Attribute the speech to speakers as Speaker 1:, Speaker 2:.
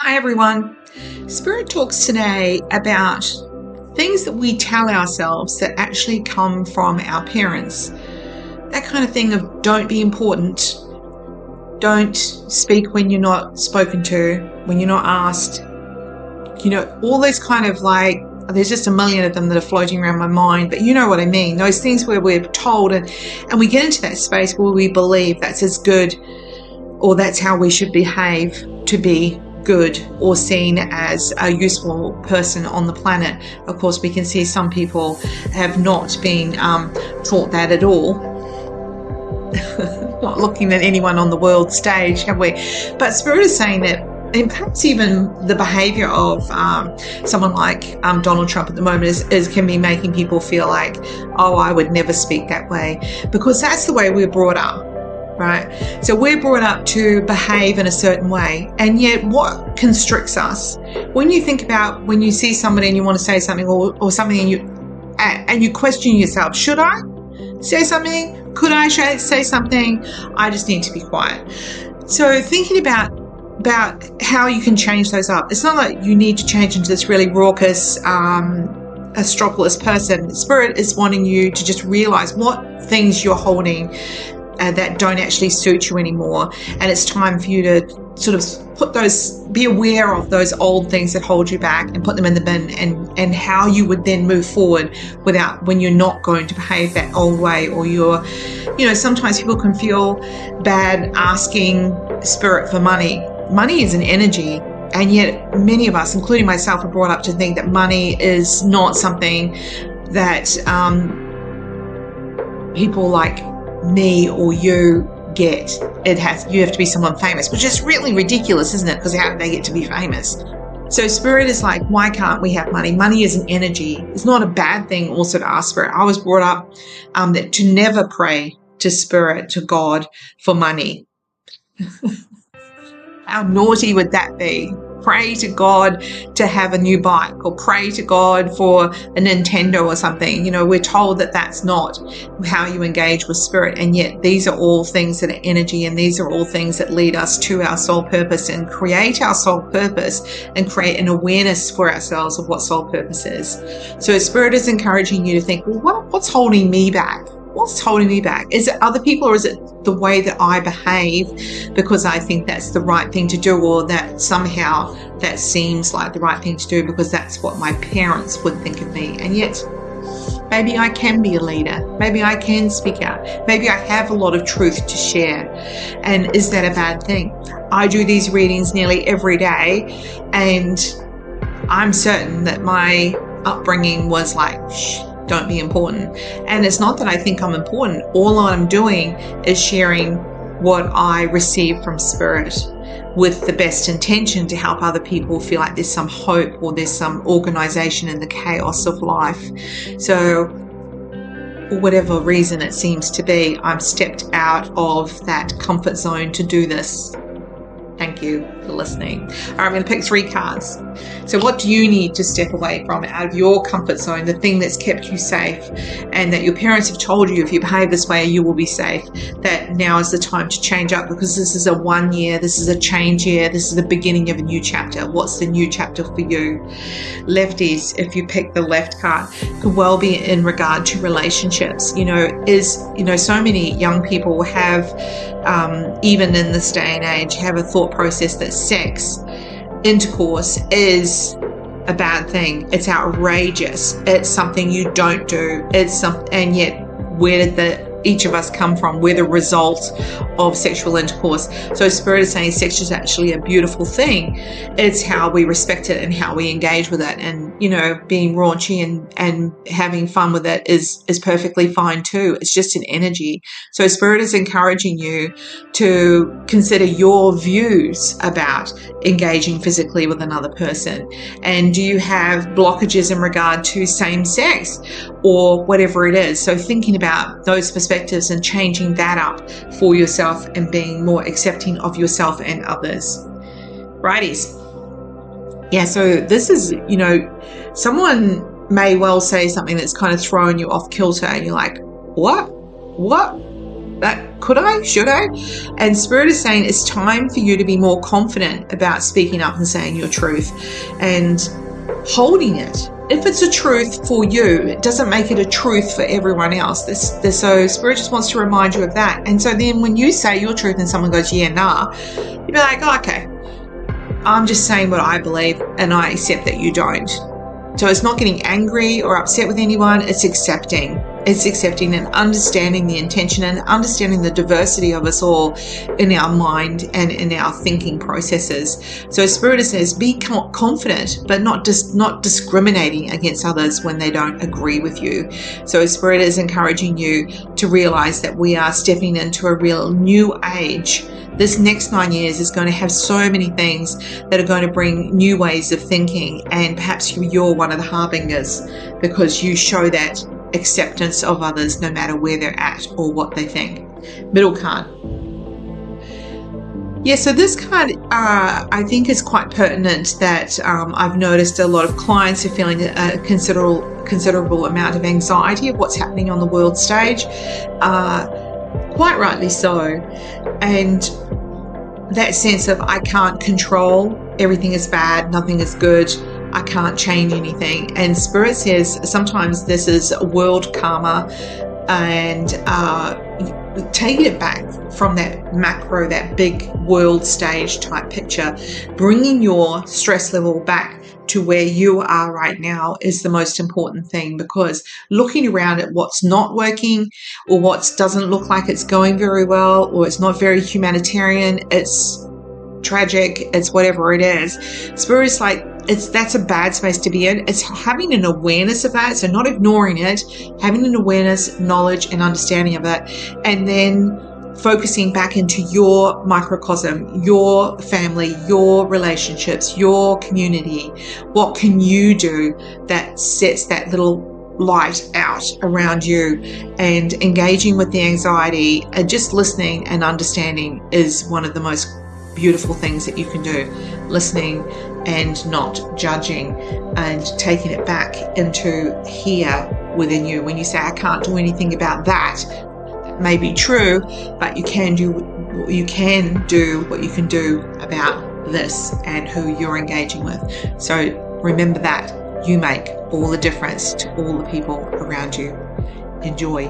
Speaker 1: Hi everyone. Spirit talks today about things that we tell ourselves that actually come from our parents. That kind of thing of don't be important, don't speak when you're not spoken to, when you're not asked. All those kind of there's just a million of them that are floating around my mind, but you know what I mean. Those things where we're told and we get into that space where we believe that's as good or that's how we should behave to be good or seen as a useful person on the planet. Of course, we can see some people have not been taught that at all. Not looking at anyone on the world stage, have we? But Spirit is saying that, and perhaps even the behavior of someone like Donald Trump at the moment is can be making people feel like, oh, I would never speak that way, because that's the way we're brought up. Right? So we're brought up to behave in a certain way, and yet what constricts us? When you think about when you see somebody and you want to say something or something and you question yourself, should I say something? Could I say something? I just need to be quiet. So thinking about how you can change those up. It's not like you need to change into this really raucous, astropolis person. Spirit is wanting you to just realize what things you're holding that don't actually suit you anymore, and it's time for you to sort of be aware of those old things that hold you back and put them in the bin, and how you would then move forward when you're not going to behave that old way, or sometimes people can feel bad asking Spirit for money. Money is an energy, and yet many of us, including myself, are brought up to think that money is not something that people like me or you get. You have to be someone famous, which is really ridiculous, isn't it? Because how do they get to be famous? So Spirit is like, why can't we have money? Money is an energy. It's not a bad thing also to ask Spirit. I was brought up to never pray to Spirit, to God, for money. How naughty would that be? Pray to God to have a new bike, or pray to God for a Nintendo or something. We're told that that's not how you engage with Spirit, and yet these are all things that are energy, and these are all things that lead us to our soul purpose and create our soul purpose and create an awareness for ourselves of what soul purpose is. So Spirit is encouraging you to think, well, what's holding me back? What's holding me back? Is it other people, or is it the way that I behave because I think that's the right thing to do, or that somehow that seems like the right thing to do because that's what my parents would think of me? And yet maybe I can be a leader. Maybe I can speak out. Maybe I have a lot of truth to share. And is that a bad thing? I do these readings nearly every day, and I'm certain that my upbringing was like, shh, don't be important. And it's not that I think I'm important. All I'm doing is sharing what I receive from Spirit with the best intention to help other people feel like there's some hope, or there's some organization in the chaos of life. So for whatever reason it seems to be, I've stepped out of that comfort zone to do this. Thank you for listening. All right, I'm going to pick 3 cards. So what do you need to step away from out of your comfort zone, the thing that's kept you safe, and that your parents have told you if you behave this way, you will be safe, that now is the time to change up, because this is a 1 year, this is a change year, this is the beginning of a new chapter. What's the new chapter for you? Lefties, if you pick the left card, could well be in regard to relationships. So many young people have, even in this day and age, have a thought process that sex, intercourse is a bad thing. It's outrageous. It's something you don't do. And yet, where did each of us come from? We're the result of sexual intercourse. So Spirit is saying sex is actually a beautiful thing. It's how we respect it and how we engage with it. And, being raunchy and having fun with it is perfectly fine too. It's just an energy. So Spirit is encouraging you to consider your views about engaging physically with another person. And do you have blockages in regard to same sex or whatever it is? So thinking about those perspectives and changing that up for yourself and being more accepting of yourself and others. Righties. Yeah, so this is, someone may well say something that's kind of throwing you off kilter, and you're like, what? could I? Should I? And Spirit is saying it's time for you to be more confident about speaking up and saying your truth and holding it. If it's a truth for you, it doesn't make it a truth for everyone else. So Spirit just wants to remind you of that. And so then when you say your truth and someone goes, yeah, nah, you'd be like, oh, okay, I'm just saying what I believe and I accept that you don't. So it's not getting angry or upset with anyone. It's accepting. It's accepting and understanding the intention and understanding the diversity of us all in our mind and in our thinking processes. So Spirit says, be confident, but not discriminating against others when they don't agree with you. So Spirit is encouraging you to realize that we are stepping into a real new age. This next 9 years is going to have so many things that are going to bring new ways of thinking, and perhaps you're one of the harbingers because you show that acceptance of others no matter where they're at or what they think. Middle card. Yeah, so this card I think is quite pertinent that I've noticed a lot of clients are feeling a considerable amount of anxiety of what's happening on the world stage. Quite rightly so. And that sense of I can't control, everything is bad, nothing is good, I can't change anything. And Spirit says sometimes this is world karma, and taking it back from that macro, that big world stage type picture, bringing your stress level back to where you are right now is the most important thing, because looking around at what's not working or what doesn't look like it's going very well or it's not very humanitarian, it's tragic, it's whatever it is. Spirit is like, that's a bad space to be in. It's having an awareness of that, so not ignoring it, having an awareness, knowledge and understanding of that, and then focusing back into your microcosm, your family, your relationships, your community. What can you do that sets that little light out around you? And engaging with the anxiety and just listening and understanding is one of the most beautiful things that you can do. Listening and not judging and taking it back into here within you. When you say, I can't do anything about that, may be true, but you can do what you can do about this and who you're engaging with. So remember that you make all the difference to all the people around you. Enjoy.